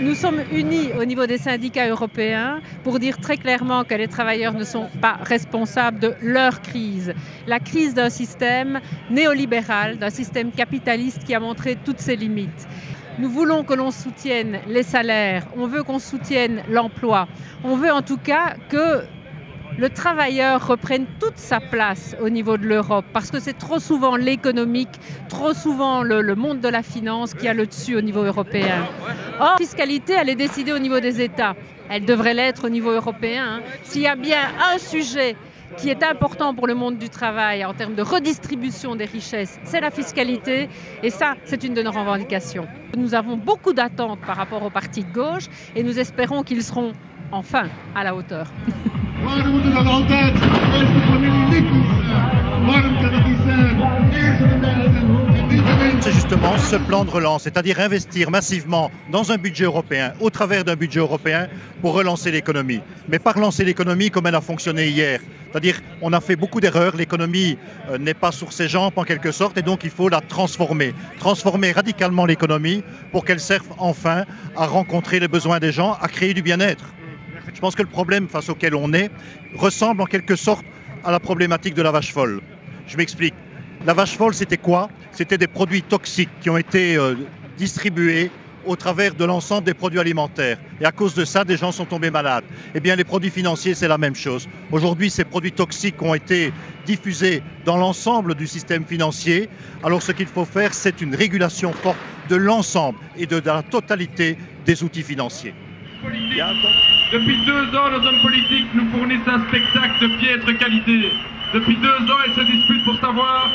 Nous sommes unis au niveau des syndicats européens pour dire très clairement que les travailleurs ne sont pas responsables de leur crise. La crise d'un système néolibéral, d'un système capitaliste qui a montré toutes ses limites. Nous voulons que l'on soutienne les salaires, on veut qu'on soutienne l'emploi. On veut en tout cas que le travailleur reprenne toute sa place au niveau de l'Europe, parce que c'est trop souvent l'économique, trop souvent le monde de la finance qui a le dessus au niveau européen. Or, la fiscalité, elle est décidée au niveau des États. Elle devrait l'être au niveau européen. S'il y a bien un sujet qui est important pour le monde du travail en termes de redistribution des richesses, c'est la fiscalité, et ça, c'est une de nos revendications. Nous avons beaucoup d'attentes par rapport aux partis de gauche, et nous espérons qu'ils seront enfin à la hauteur. Waarom moeten we dat altijd eerst de familie Lippens? Waarom kan het niet zijn? Eerst de mensen en niet de mensen. C'est justement ce plan de relance, c'est-à-dire investir massivement dans un budget européen, au travers d'un budget européen, pour relancer l'économie. Mais pas relancer l'économie comme elle a fonctionné hier. C'est-à-dire on a fait beaucoup d'erreurs, l'économie n'est pas sur ses jambes en quelque sorte, et donc il faut la transformer. Transformer radicalement l'économie pour qu'elle serve enfin à rencontrer les besoins des gens, à créer du bien-être. Je pense que le problème face auquel on est ressemble en quelque sorte à la problématique de la vache folle. Je m'explique. La vache folle, c'était quoi? C'était des produits toxiques qui ont été distribués au travers de l'ensemble des produits alimentaires. Et à cause de ça, des gens sont tombés malades. Eh bien, les produits financiers, c'est la même chose. Aujourd'hui, ces produits toxiques ont été diffusés dans l'ensemble du système financier. Alors, ce qu'il faut faire, c'est une régulation forte de l'ensemble et de la totalité des outils financiers. Depuis 2 ans, nos hommes politiques nous fournissent un spectacle de piètre qualité. Depuis 2 ans, ils se disputent pour savoir.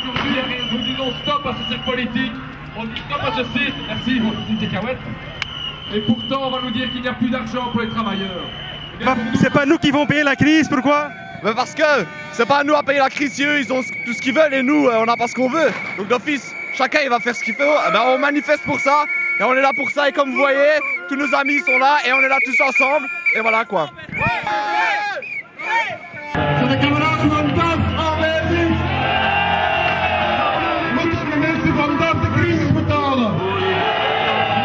Nous disons stop à cette politique. On dit stop à ceci. Merci, vos petites cacahuètes. Et pourtant, on va nous dire qu'il n'y a plus d'argent pour les travailleurs. C'est pas nous qui vont payer la crise, pourquoi? Parce que c'est pas à nous à payer la crise, eux, ils ont tout ce qu'ils veulent et nous, on n'a pas ce qu'on veut. Donc d'office, chacun il va faire ce qu'il fait. On manifeste pour ça et on est là pour ça. Et comme vous voyez, tous nos amis sont là et on est là tous ensemble. Et voilà quoi. Zijn de kameraden van DAF aanwezig? Moeten de mensen van DAF de crisis betalen?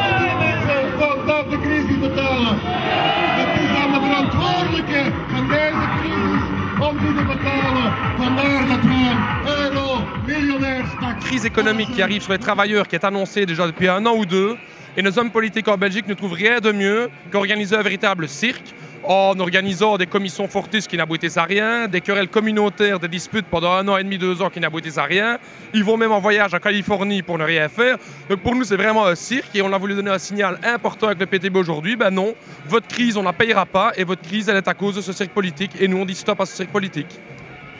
Moeten de mensen van DAF de crisis betalen? Het is aan de verantwoordelijke van deze crisis om die te betalen. Vandaar dat wij euro-miljonairs. Crise économique qui arrive sur les travailleurs, qui est annoncée déjà depuis 1 an ou 2, et nos hommes politiques en Belgique ne trouvent rien de mieux qu'organiser un véritable cirque en organisant des commissions fortis qui n'aboutissent à rien, des querelles communautaires, des disputes pendant 1 an et demi, 2 ans qui n'aboutissent à rien. Ils vont même en voyage à Californie pour ne rien faire. Donc pour nous, c'est vraiment un cirque et on a voulu donner un signal important avec le PTB aujourd'hui. Ben non, votre crise, on ne la payera pas et votre crise, elle est à cause de ce cirque politique et nous, on dit stop à ce cirque politique.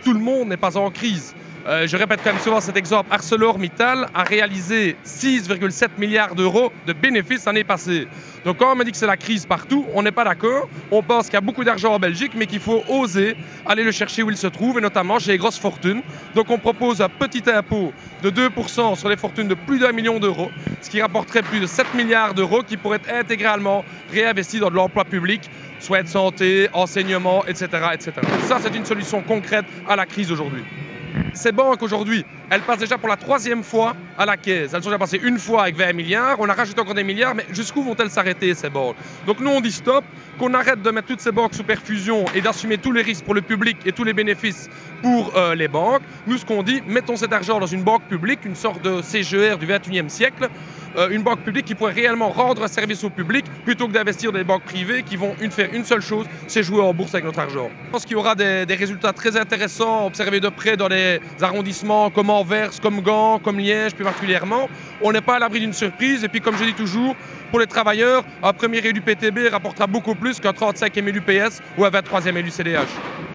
Tout le monde n'est pas en crise. Je répète quand même souvent cet exemple, ArcelorMittal a réalisé 6,7 milliards d'euros de bénéfices l'année passée. Donc quand on me dit que c'est la crise partout, on n'est pas d'accord. On pense qu'il y a beaucoup d'argent en Belgique, mais qu'il faut oser aller le chercher où il se trouve, et notamment chez les grosses fortunes. Donc on propose un petit impôt de 2% sur les fortunes de plus d'1 million d'euros, ce qui rapporterait plus de 7 milliards d'euros qui pourraient être intégralement réinvestis dans de l'emploi public, soins de santé, enseignement, etc., etc. Ça, c'est une solution concrète à la crise aujourd'hui. Ces banques aujourd'hui, elles passent déjà pour la 3e fois à la caisse. Elles sont déjà passées 1 fois avec 20 milliards, on a rajouté encore des milliards, mais jusqu'où vont-elles s'arrêter ces banques? Donc nous on dit stop, qu'on arrête de mettre toutes ces banques sous perfusion et d'assumer tous les risques pour le public et tous les bénéfices pour les banques. Nous ce qu'on dit, mettons cet argent dans une banque publique, une sorte de CGR du 21e siècle, une banque publique qui pourrait réellement rendre un service au public plutôt que d'investir dans des banques privées qui vont faire une seule chose, c'est jouer en bourse avec notre argent. Je pense qu'il y aura des résultats très intéressants observés de près dans les arrondissements comme Anvers, comme Gand, comme Liège plus particulièrement. On n'est pas à l'abri d'une surprise et puis comme je dis toujours, pour les travailleurs, un premier élu PTB rapportera beaucoup plus qu'un 35e élu PS ou un 23e élu CDH.